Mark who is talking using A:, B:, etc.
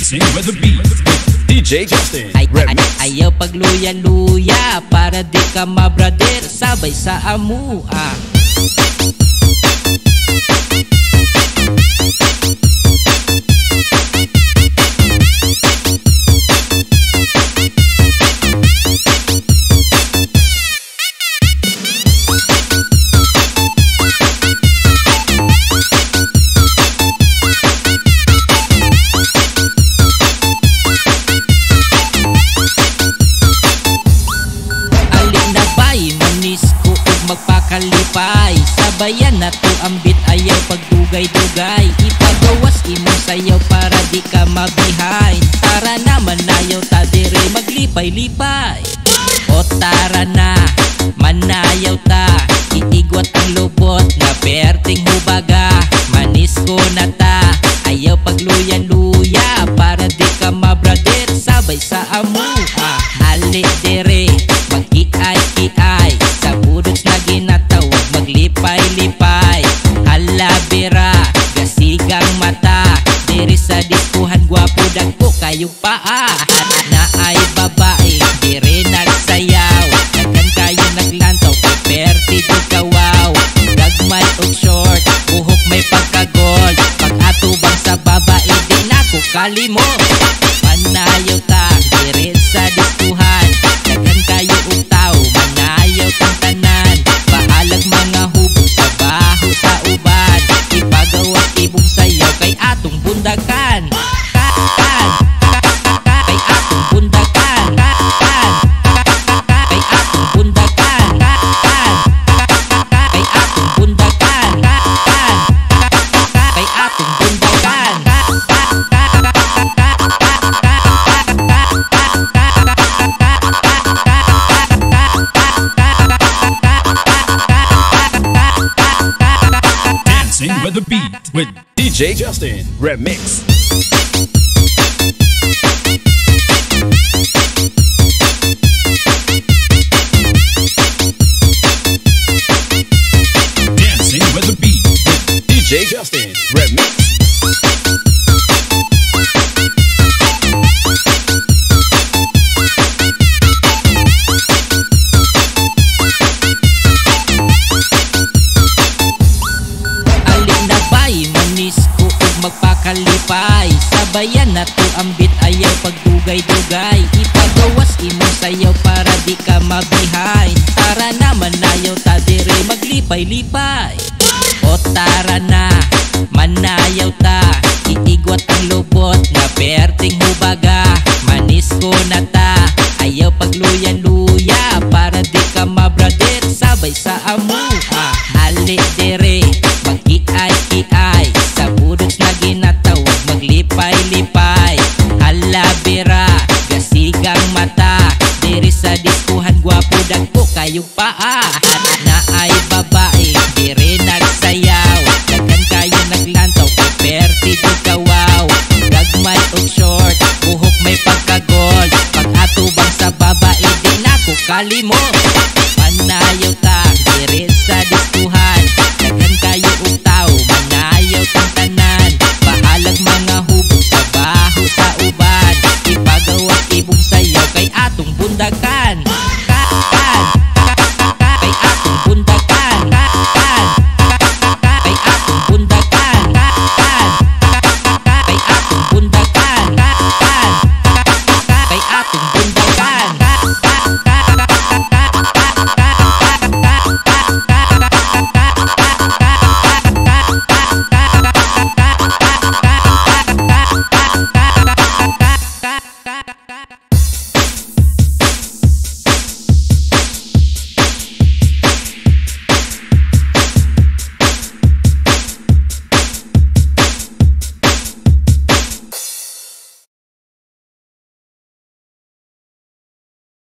A: Dancing with the beat, DJ Justin.
B: Ayaw pagluya-luya para di ka mabrader, sabay sa amua. Magpakalipay, sabayan na to ang beat, ayaw pagdugay-dugay. Ipagawas imong sayaw para di ka ma-behind. Tara naman ayaw ta dire maglipay-lipay. O tara na, manayaw ta, iigwat ang lubot na perting hubaga. Manis ko na ta, ayaw pagluyan-luya para di ka ma-brader, sabay sa amua. Ali dire, mag-iay-iay, sa budots na ginatawag maglipay-lipay. Halabira, gasigang mata, diri sa diskuhan gwapo dagko kayong paa. Na ay babae, diri nagsayaw, daghan kayo naglantaw, perti di kawaw. Gagmay og short, buhok may pagkagol, pag-atubang sa babae di nako kalimot. Manayaw ta, diri sa diskuhan, daghan kayo og tao, manayaw tang tanan. Baalag mga hubog sa baho sa uban, ipagawa ibong sayaw kay atong bundakan. Kay atong bundakan, kay atong bundakan, kay atong bundakan, kay atong bundakan.
A: Dancing with the beat with DJ Justin Remix. Dancing with the beat with DJ Justin Remix.
B: Magpakalipay, sabayan na to ang beat, ayaw pagdugay-dugay. Ipagawas imong sayaw para di ka ma-behind. Tara naman ayaw ta dire maglipay-lipay. O tara na, manayaw ta, iigwat ang lubot na perting hubaga. Manis ko na ta, ayaw pagluyan-luya para di ka ma-brader, sabay sa amua. Ali dire, mag-iay-iay, sa budots na ginatawag maglipay-lipay. Halabira, gasigang mata, diri sa diskuhan gwapo dagko kayong paa. Na ay babae, diri nagsayaw, daghan kayo naglantaw, perti di kawaw. Gagmay og short, buhok may pagkagol, pag-atubang sa babae di nako kalimot.